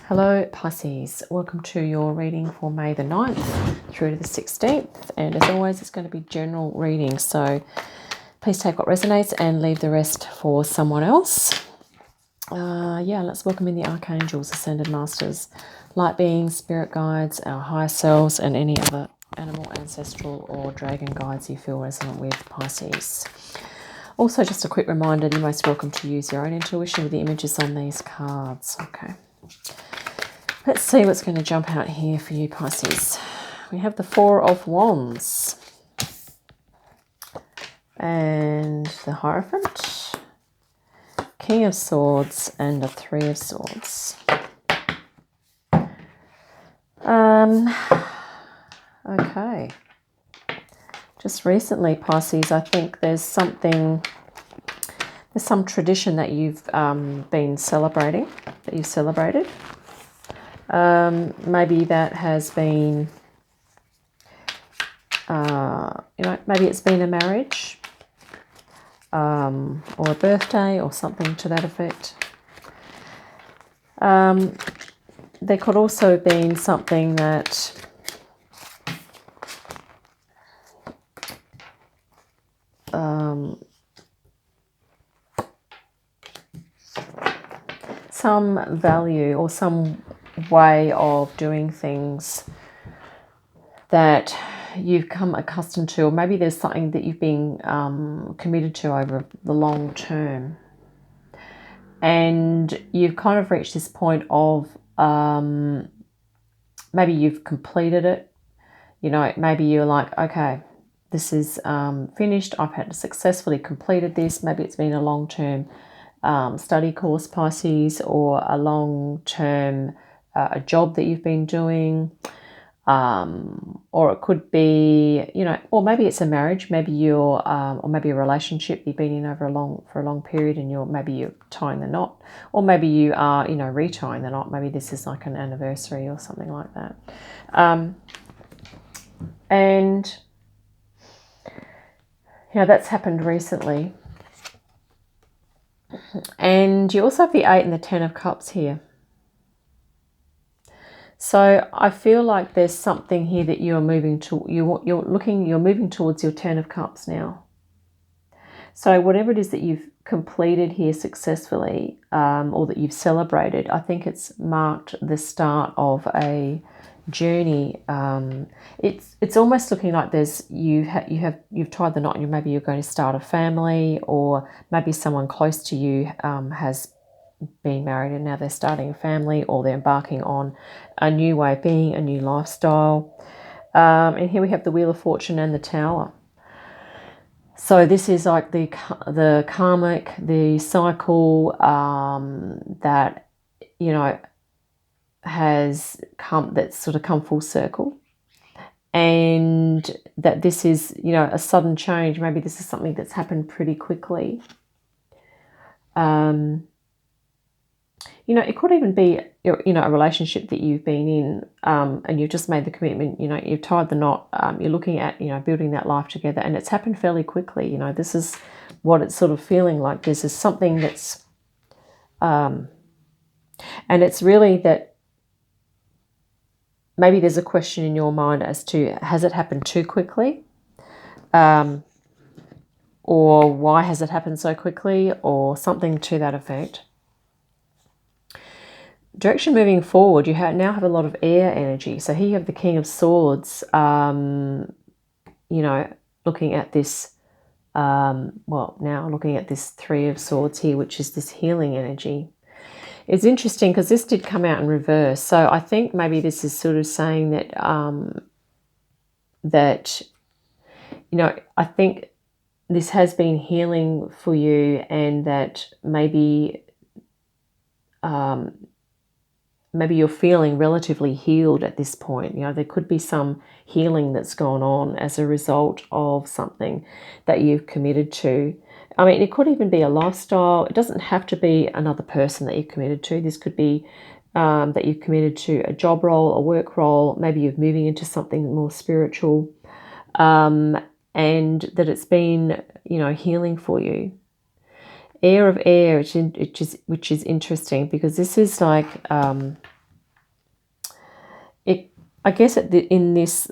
Hello Pisces, welcome to your reading for May the 9th through to the 16th, and as always it's going to be general reading, so please take what resonates and leave the rest for someone else. Let's welcome in the Archangels, Ascended Masters, light beings, spirit guides, our higher selves, and any other animal, ancestral or dragon guides you feel resonant with, Pisces. Also, just a quick reminder, you're most welcome to use your own intuition with the images on these cards. Okay. Let's see what's going to jump out here for you, Pisces. We have the Four of Wands and the Hierophant, King of Swords, and the Three of Swords. Okay. Just recently, Pisces, I think there's some tradition that you've been celebrating, that you've celebrated. Maybe that has been, maybe it's been a marriage or a birthday or something to that effect. There could also have been something that some value or some way of doing things that you've come accustomed to, or maybe there's something that you've been committed to over the long term, and you've kind of reached this point of maybe you've completed it. Maybe you're like, okay, this is finished, I've had successfully completed this. Maybe it's been a long-term study course, Pisces, or a long-term a job that you've been doing, or it could be, or maybe it's a marriage, maybe you're, or maybe a relationship you've been in for a long period, and you're tying the knot, or maybe you are, retying the knot. Maybe this is like an anniversary or something like that, and that's happened recently. And you also have the 8 and the 10 of Cups here. So I feel like there's something here that you're moving to. You're moving towards your 10 of Cups now. So whatever it is that you've completed here successfully, or that you've celebrated, I think it's marked the start of a journey. It's almost looking like you've tied the knot, and maybe you're going to start a family, or maybe someone close to you has been married and now they're starting a family, or they're embarking on a new way of being, a new lifestyle. And here we have the Wheel of Fortune and the Tower. So this is like the karmic, the cycle that has come, that's sort of come full circle, and that this is a sudden change. Maybe this is something that's happened pretty quickly. It could even be, a relationship that you've been in, and you've just made the commitment, you've tied the knot, you're looking at, building that life together, and it's happened fairly quickly. This is what it's sort of feeling like. This is something that's, and it's really that maybe there's a question in your mind as to, has it happened too quickly? Or why has it happened so quickly? Or something to that effect. Direction moving forward, you now have a lot of air energy. So here you have the King of Swords, looking at this, now looking at this Three of Swords here, which is this healing energy. It's interesting because this did come out in reverse. So I think maybe this is sort of saying that, I think this has been healing for you, and that maybe you're feeling relatively healed at this point. There could be some healing that's gone on as a result of something that you've committed to. I mean, it could even be a lifestyle. It doesn't have to be another person that you've committed to. This could be that you've committed to a job role, a work role. Maybe you're moving into something more spiritual, and that it's been, healing for you. Air of air, which is interesting, because this is like I guess in this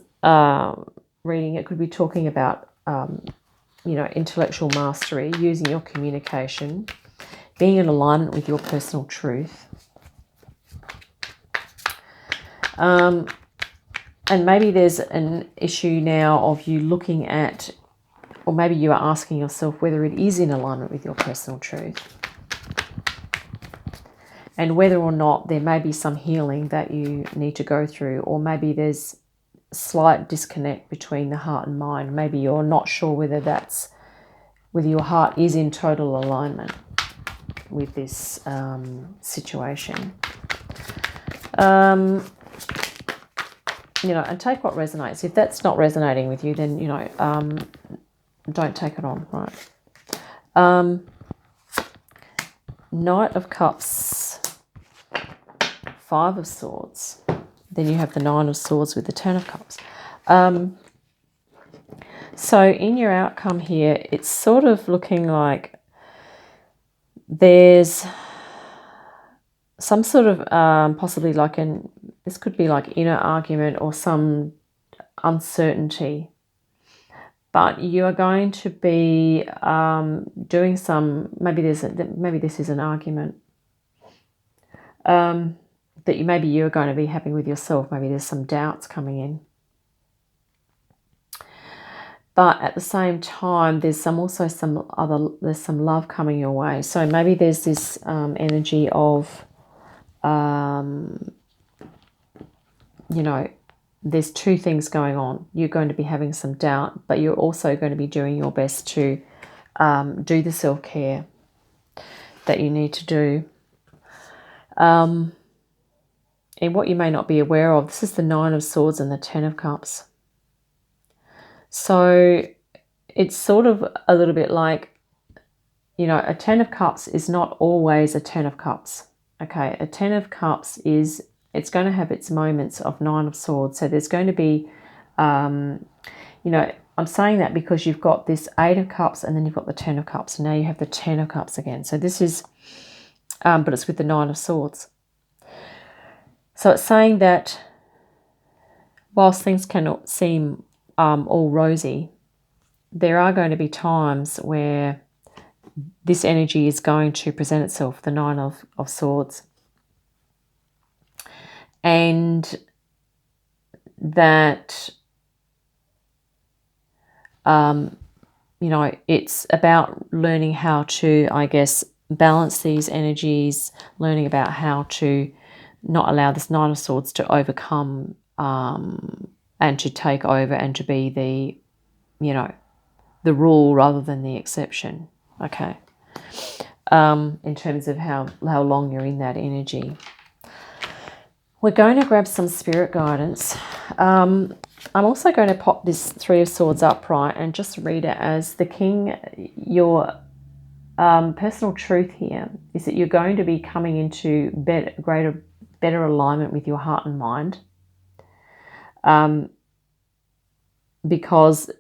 reading, it could be talking about, intellectual mastery, using your communication, being in alignment with your personal truth. And maybe there's an issue now of you looking at, or maybe you are asking yourself whether it is in alignment with your personal truth. And whether or not there may be some healing that you need to go through, or maybe there's slight disconnect between the heart and mind. Maybe you're not sure whether your heart is in total alignment with this situation. And take what resonates. If that's not resonating with you, then, don't take it on, right? Knight of Cups, Five of Swords. Then you have the Nine of Swords with the Ten of Cups. So in your outcome here, it's sort of looking like there's some sort of possibly like this could be like inner argument or some uncertainty. But you are going to be doing some, maybe this is an argument that you're going to be having with yourself. Maybe there's some doubts coming in. But at the same time, there's some love coming your way. So maybe there's this energy of, there's two things going on. You're going to be having some doubt, but you're also going to be doing your best to do the self-care that you need to do. And what you may not be aware of, this is the Nine of Swords and the Ten of Cups. So it's sort of a little bit like, a Ten of Cups is not always a Ten of Cups. Okay, a Ten of Cups it's going to have its moments of Nine of Swords. So there's going to be, I'm saying that because you've got this Eight of Cups and then you've got the Ten of Cups. And now you have the Ten of Cups again. So this is, but it's with the Nine of Swords. So it's saying that whilst things cannot seem all rosy, there are going to be times where this energy is going to present itself, the Nine of Swords. And that, it's about learning how to, I guess, balance these energies, learning about how to not allow this Nine of Swords to overcome and to take over and to be the rule rather than the exception. Okay. In terms of how long you're in that energy. We're going to grab some spirit guidance. I'm also going to pop this Three of Swords upright and just read it as the King. Your personal truth here is that you're going to be coming into better alignment with your heart and mind. Because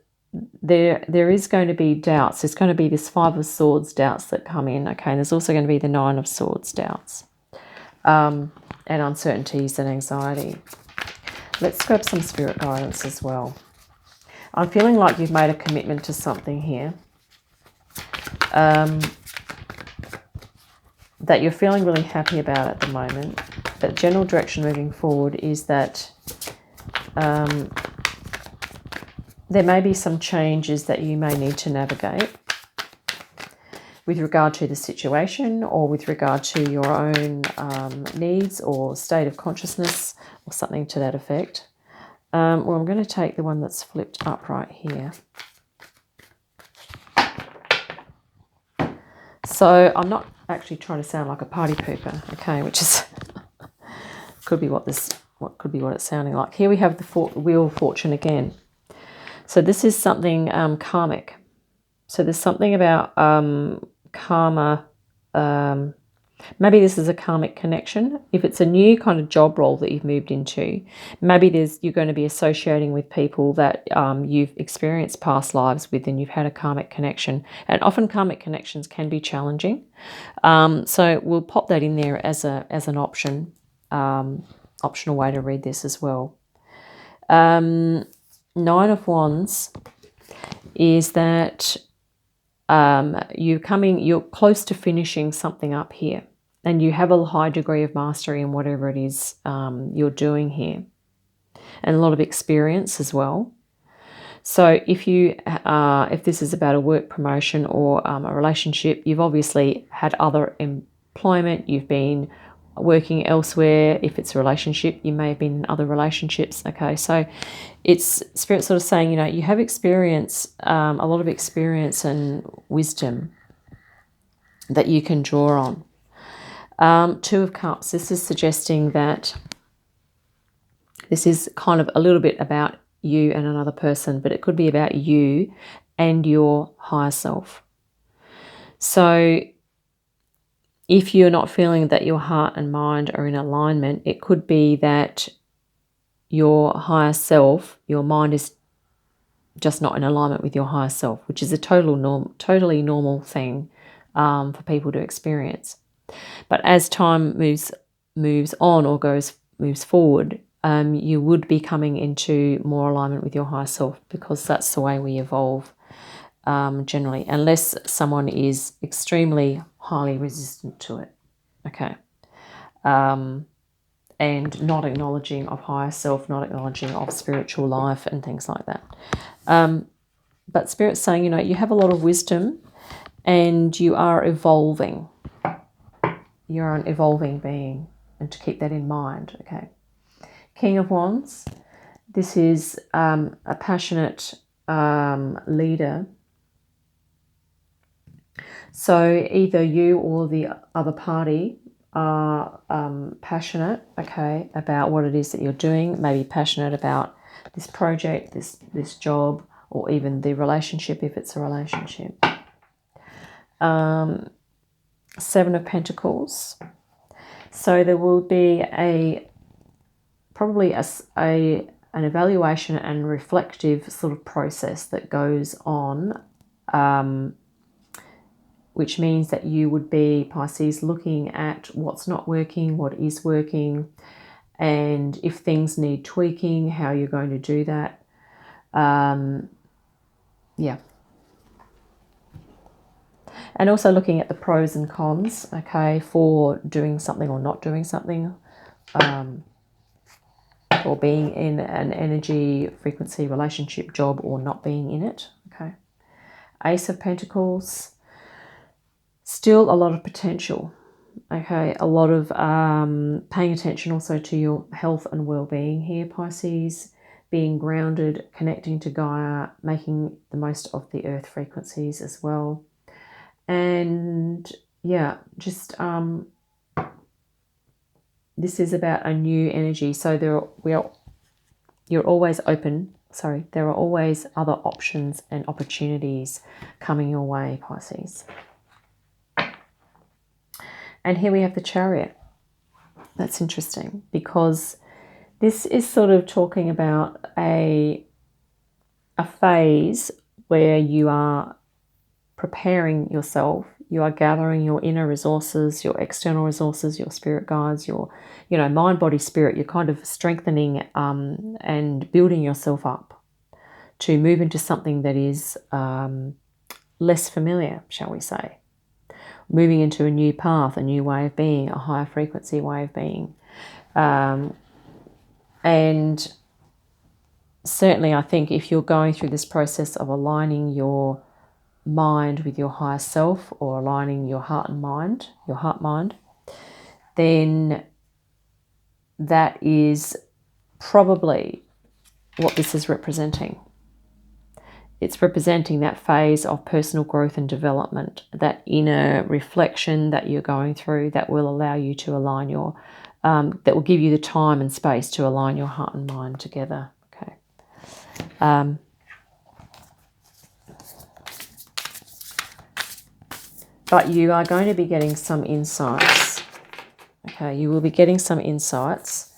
there is going to be doubts. There's going to be this Five of Swords doubts that come in. Okay, and there's also going to be the Nine of Swords doubts. And uncertainties and anxiety. Let's grab some spirit guidance as well. I'm feeling like you've made a commitment to something here. That you're feeling really happy about at the moment. But general direction moving forward is that there may be some changes that you may need to navigate with regard to the situation or with regard to your own needs or state of consciousness or something to that effect. Well, I'm going to take the one that's flipped upright here. So I'm not actually trying to sound like a party pooper, okay, which is could be what it's sounding like. Here we have the Wheel of Fortune again. So this is something karmic. So there's something about karma. Maybe this is a karmic connection. If it's a new kind of job role that you've moved into, maybe you're going to be associating with people that you've experienced past lives with and you've had a karmic connection. And often karmic connections can be challenging. So we'll pop that in there as an option, optional way to read this as well. Nine of Wands is that you're close to finishing something up here, and you have a high degree of mastery in whatever it is you're doing here, and a lot of experience as well. So if this is about a work promotion or a relationship, you've obviously had other employment, you've been working elsewhere. If it's a relationship, you may have been in other relationships. Okay, so it's Spirit sort of saying, you have experience, a lot of experience and wisdom that you can draw on. Two of Cups, this is suggesting that this is kind of a little bit about you and another person, but it could be about you and your higher self. So if you're not feeling that your heart and mind are in alignment, it could be that your higher self, your mind is just not in alignment with your higher self, which is a totally normal thing for people to experience. But as time moves on or moves forward, you would be coming into more alignment with your higher self, because that's the way we evolve generally, unless someone is extremely highly resistant to it. Okay. And not acknowledging of higher self, not acknowledging of spiritual life and things like that. But Spirit's saying, you have a lot of wisdom and you are evolving. You're an evolving being, and to keep that in mind. Okay. King of Wands, this is a passionate leader. So either you or the other party are passionate, okay, about what it is that you're doing, maybe passionate about this project, this job, or even the relationship if it's a relationship. Seven of Pentacles. So there will be probably an evaluation and reflective sort of process that goes on, which means that you would be, Pisces, looking at what's not working, what is working, and if things need tweaking, how you're going to do that. Yeah. And also looking at the pros and cons, okay, for doing something or not doing something, or being in an energy, frequency, relationship, job, or not being in it, okay. Ace of Pentacles, still a lot of potential, okay, a lot of paying attention also to your health and well-being here, Pisces, being grounded, connecting to Gaia, making the most of the earth frequencies as well. And yeah, just this is about a new energy. So you're always open. Sorry, there are always other options and opportunities coming your way, Pisces. And here we have the Chariot. That's interesting, because this is sort of talking about a phase where you are preparing yourself, you are gathering your inner resources, your external resources, your spirit guides, your mind, body, spirit. You're kind of strengthening and building yourself up to move into something that is less familiar, shall we say. Moving into a new path, a new way of being, a higher frequency way of being. And certainly I think if you're going through this process of aligning your mind with your higher self, or aligning your heart mind, then that is probably what this is representing. It's representing that phase of personal growth and development, that inner reflection that you're going through, that will allow you to align that will give you the time and space to align your heart and mind together. Okay. But you are going to be getting some insights. Okay, you will be getting some insights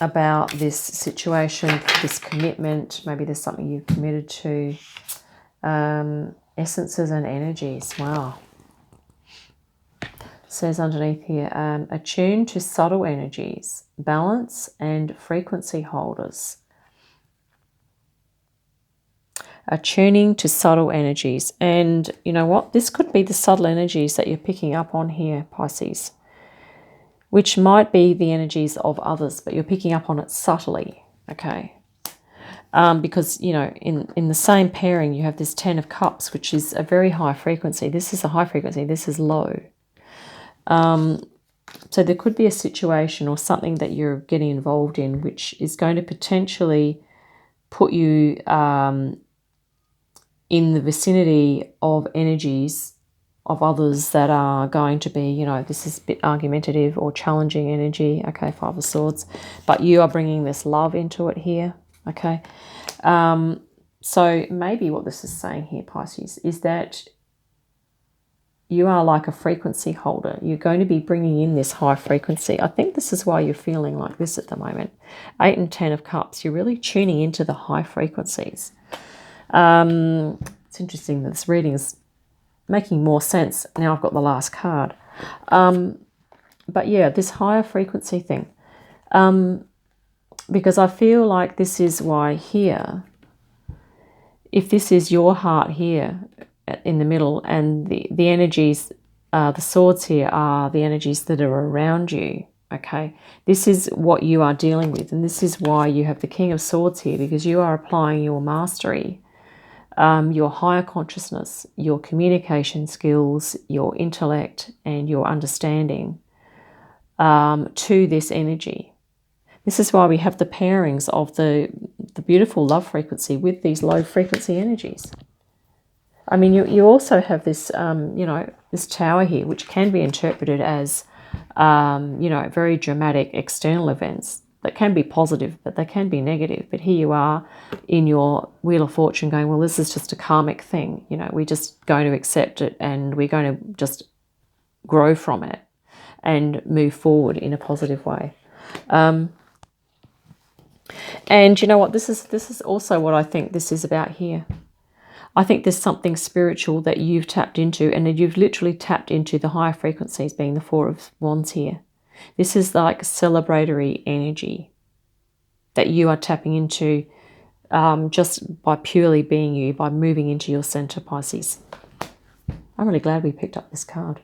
about this situation, this commitment. Maybe there's something you've committed to. Essences and energies. Wow. says underneath here, attune to subtle energies, balance and frequency holders. Attuning to subtle energies. And you know what? This could be the subtle energies that you're picking up on here, Pisces, which might be the energies of others, but you're picking up on it subtly, okay? Because, you know, in the same pairing, you have this 10 of Cups, which is a very high frequency. This is a high frequency. This is low. So there could be a situation or something that you're getting involved in which is going to potentially put you in the vicinity of energies of others that are going to be, you know, this is a bit argumentative or challenging energy, okay, Five of Swords, but you are bringing this love into it here, okay? So maybe what this is saying here, Pisces, is that you are like a frequency holder. You're going to be bringing in this high frequency. I think this is why you're feeling like this at the moment. 8 and 10 of Cups, you're really tuning into the high frequencies. It's interesting that this reading is making more sense now I've got the last card. But yeah, this higher frequency thing. Because I feel like this is why here, if this is your heart here in the middle and the energies, the swords here are the energies that are around you, okay? This is what you are dealing with, and this is why you have the King of Swords here, because you are applying your mastery, your higher consciousness, your communication skills, your intellect, and your understanding to this energy. This is why we have the pairings of the beautiful love frequency with these low frequency energies. I mean, you also have this, you know, this tower here, which can be interpreted as, you know, very dramatic external events that can be positive, but they can be negative. But here you are in your Wheel of Fortune going, well, this is just a karmic thing. You know, we're just going to accept it and we're going to just grow from it and move forward in a positive way. And you know what? This is also what I think this is about here. I think there's something spiritual that you've tapped into, and that you've literally tapped into the higher frequencies, being the Four of Wands here. This is like celebratory energy that you are tapping into just by purely being you, by moving into your center, Pisces. I'm really glad we picked up this card.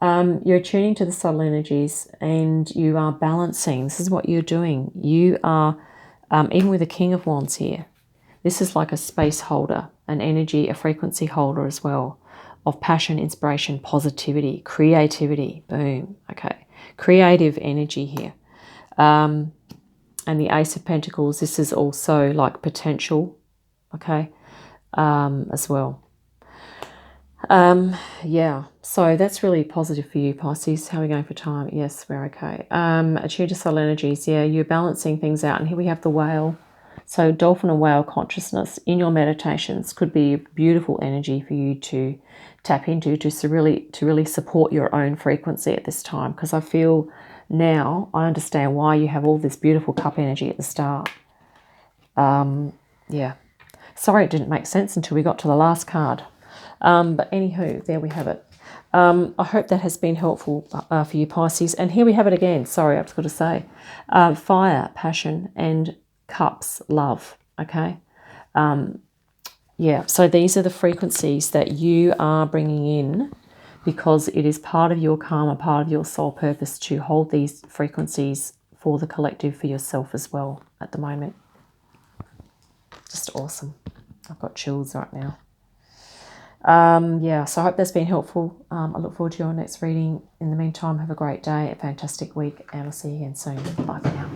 You're tuning to the subtle energies and you are balancing. This is what you're doing. You are, even with the King of Wands here, this is like a space holder, an energy, a frequency holder as well, of passion, inspiration, positivity, creativity. Boom. Okay. Creative energy here. And the Ace of Pentacles, this is also like potential, okay, as well. Yeah, so that's really positive for you, Pisces. How are we going for time? Yes, we're okay. Attune to subtle energies. Yeah, you're balancing things out. And here we have the whale. So dolphin and whale consciousness in your meditations could be beautiful energy for you to tap into, to really support your own frequency at this time. Because I feel now I understand why you have all this beautiful cup energy at the start. Yeah. Sorry it didn't make sense until we got to the last card. But anywho, there we have it. I hope that has been helpful for you, Pisces. And here we have it again. Sorry, I've got to say. Fire, passion, and cups, love. Okay. Yeah, so these are the frequencies that you are bringing in because it is part of your karma, part of your soul purpose to hold these frequencies for the collective, for yourself as well at the moment. Just awesome. I've got chills right now. Yeah, so I hope that's been helpful. I look forward to your next reading. In the meantime, have a great day, a fantastic week, and I'll see you again soon. Bye for now.